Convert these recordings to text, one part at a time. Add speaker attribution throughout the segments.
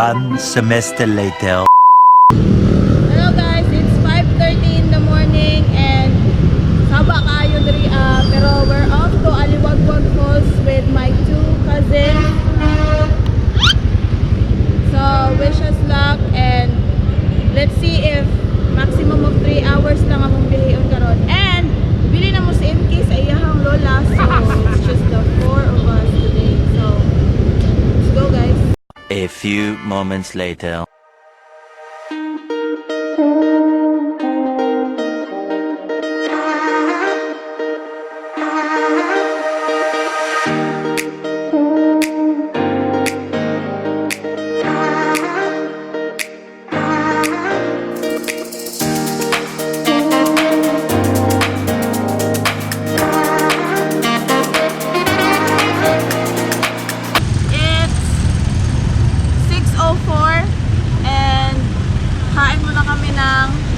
Speaker 1: One semester later.
Speaker 2: Hello guys, it's 5:30 in the morning and haba kayo diri pero we're off to Aliwagwag Falls with my two cousins. So wish us luck and let's see if maximum of 3 hours lang among bilhion karon. And bili na mo si MK sa iyahang lola, so it's just the 4 of us today. So let's go guys.
Speaker 1: A few moments later.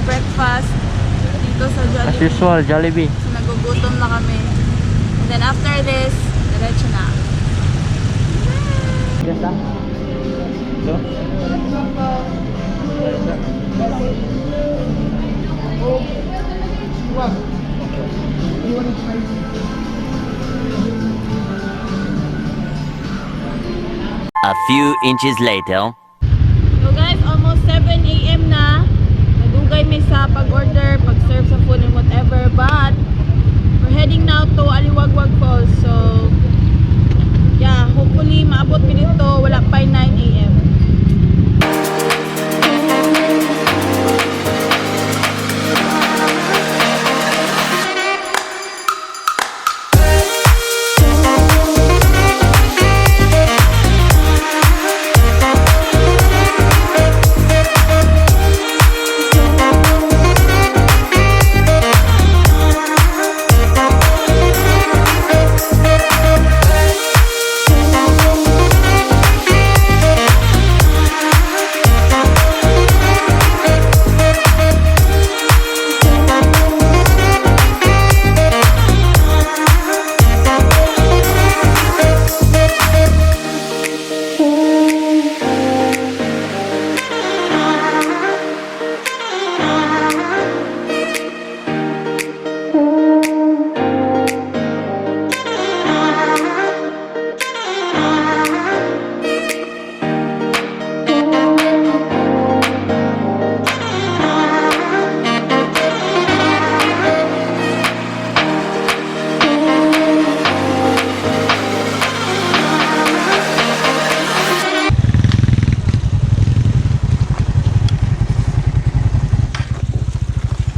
Speaker 2: Breakfast dito sa Jollibee.
Speaker 3: As usual, Jollibee.
Speaker 2: So nagugutom na kami. And then after this, diretso na.
Speaker 3: Yes, ah? So?
Speaker 1: A few inches later.
Speaker 2: So guys, almost 7 AM na. Nagugay may sa pag-order, pag-serve sa food and whatever. But, we're heading now to Aliwagwag Falls. So, yeah, hopefully maabot mi dito. Wala pa 9 AM.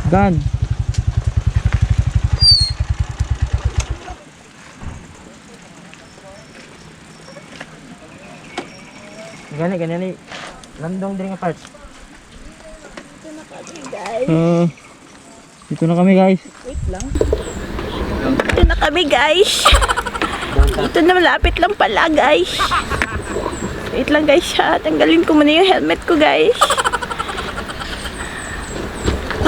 Speaker 3: Gan. Gani landong din nga parts. Dito na kami guys.
Speaker 2: Wait lang. Dito na kami guys. Dito na malapit lang pala guys. Wait lang guys ha. Tanggalin ko muna yung helmet ko guys.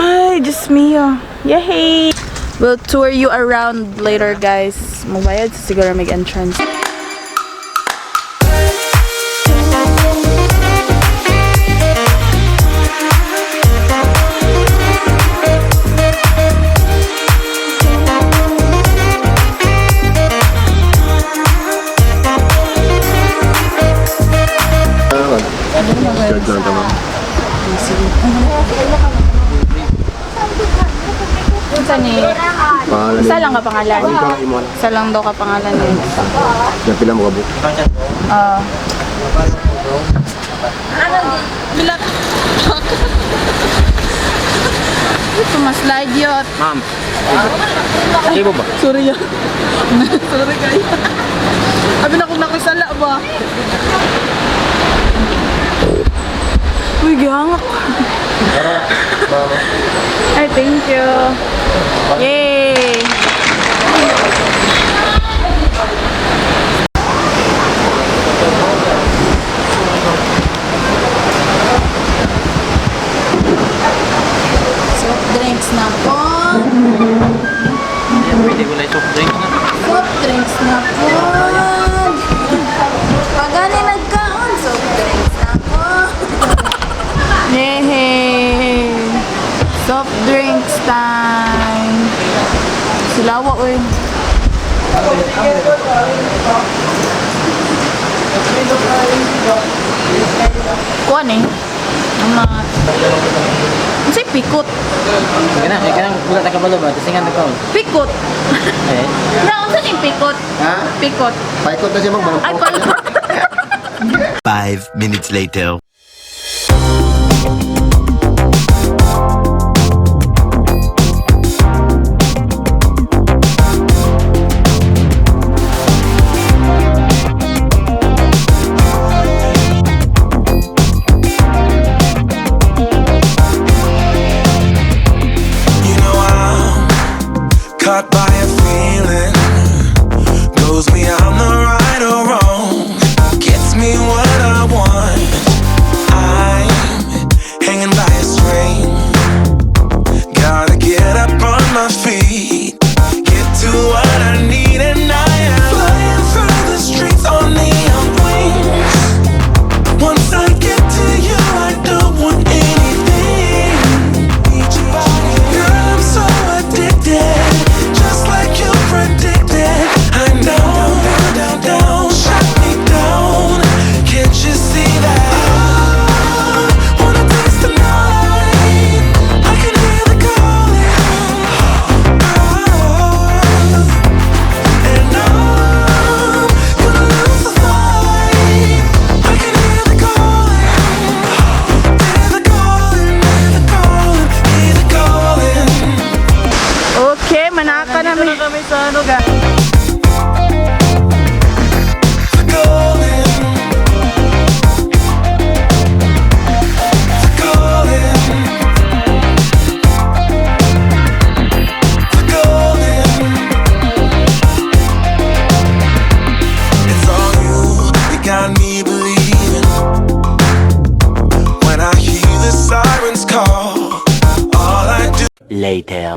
Speaker 2: Ay, Diyos mio. Yay! We'll tour you around later guys. Magbayad sa siguro may entrance. Isa ni isa lang ka pangalan. Isa lang daw ka pangalan ni.
Speaker 4: Yang pila mo kabuk.
Speaker 2: Bilat. Ito mas slide yot.
Speaker 3: Ma'am. Sige ba?
Speaker 2: Sorry ya. Sorry guys. Abi na kung nakisala ba? Uy, gihangak. Ay, thank you. Yay! Soft drinks na po.
Speaker 3: Pwede ko lang soft drink na.
Speaker 2: Soft drinks na po. Pagani nagkaon, soft drinks na po. Silawa, oy. Kuan eh. Ang mga... Kasi pikot.
Speaker 3: Kanang bulat ka balo ba? Tisingan na ko.
Speaker 2: Pikot.
Speaker 3: Eh.
Speaker 2: Na, unsa yung pikot?
Speaker 4: Ha?
Speaker 2: Pikot.
Speaker 4: Paikot na siya mag
Speaker 2: Ay, palikot.
Speaker 1: 5 minutes later.
Speaker 5: Caught by a feeling, knows me I'm the right or wrong, gets me what I want. I'm hanging by a string, gotta get up on my feet, get to what I need, and I am flying through the streets on neon wings. Once I get to you, I don't want anything. Girl, I'm so addicted. Predicted, I know, down, down, shut me down. Can't you see that? I wanna taste the night. I can hear the calling. And I'm gonna lose the fight. I can hear the calling. Hear the calling, hear the calling, hear the calling.
Speaker 2: Okay, manaka namin.
Speaker 3: Kami sa ano ga.
Speaker 1: Later.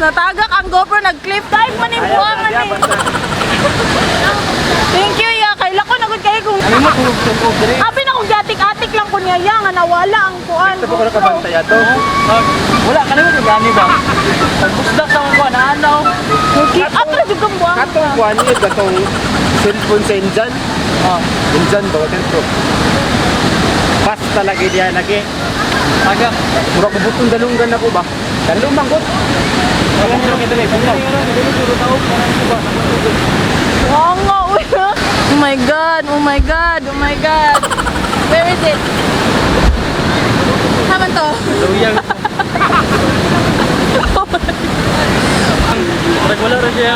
Speaker 2: natagak ang GoPro, nag-clip dive man yung buwangan eh. Thank you, ya. Kaila ko nagod kayo kung...
Speaker 3: Ano mo tulog dire?
Speaker 2: Abi na kung gatik-atik lang ko niya, ya, nga nawala ang kuan.
Speaker 3: Ito ko nakabantay ato. Wala ka naman yung gani ba? Pagbusdak sa mga kuan, ano?
Speaker 2: Okay, ato na jud kang buwangan.
Speaker 4: Katong kuhan niya, katong cellphone sa Injan. Injan ba? Katong pas talaga diya lagi.
Speaker 3: Aga.
Speaker 4: Mura ko butong dalunggan ako ba? Dalong manggot.
Speaker 3: Wala nyo ito na ipagaw.
Speaker 2: Oo nga, uy. Oh my God, oh my God, oh my God. Where is it? Haman to?
Speaker 3: Luyang. Wala rin siya.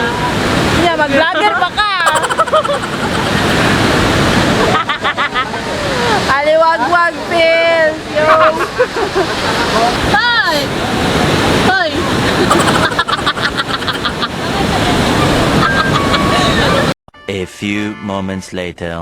Speaker 2: Yeah, mag-vlogger pa ka. Aliwagwag pills, yo. Hoy! Hoy!
Speaker 1: A few moments later.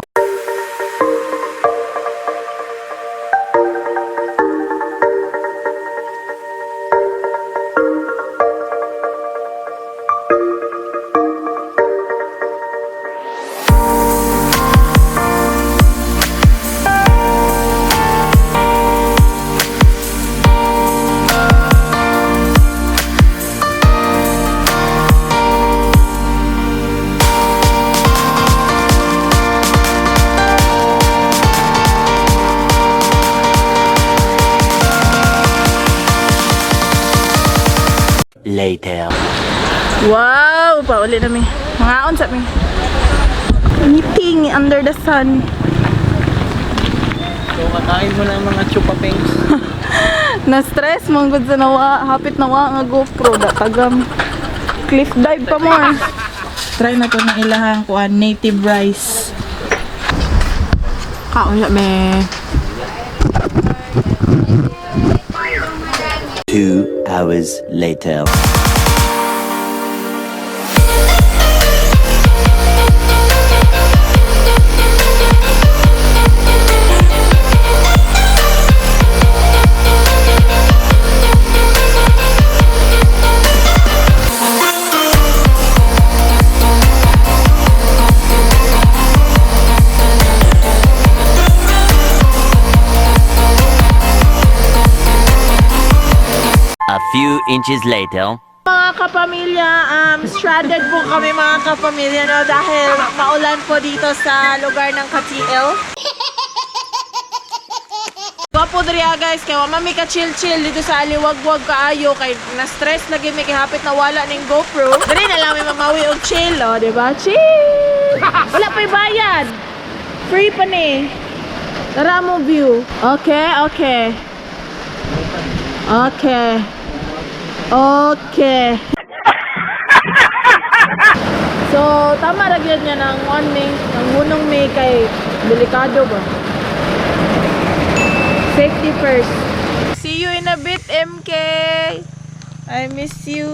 Speaker 1: Later.
Speaker 2: Wow! Pauli na mi. Mga onsa mi. Meeting under the sun.
Speaker 3: So, kakain mo na ang mga chupapings.
Speaker 2: Na-stress mong gud sa nawa. Hapit nawa nga GoPro. Tagam. Cliff dive pa mo. Try na to ng ilahang kuan native rice. Kaon siya me.
Speaker 1: 2 hours later. A few inches later.
Speaker 2: Mga kapamilya, stranded po kami mga kapamilya no, dahil maulan po dito sa lugar ng Cateel. Gwapo diriya guys, kaya mami ka chill-chill dito sa Aliwagwag kaayo, kay na-stress lagi may kahapit na wala ning GoPro. Diri na lang may mamawi og chill, oh, di ba? Chill! Wala pa'y bayad. Free pa ni. Tara mo view. Okay, okay. Okay. Okay. So, tama lagyan niya ng warning, ng hunong may kay delikado ba? Safety first. See you in a bit, MK. I miss you.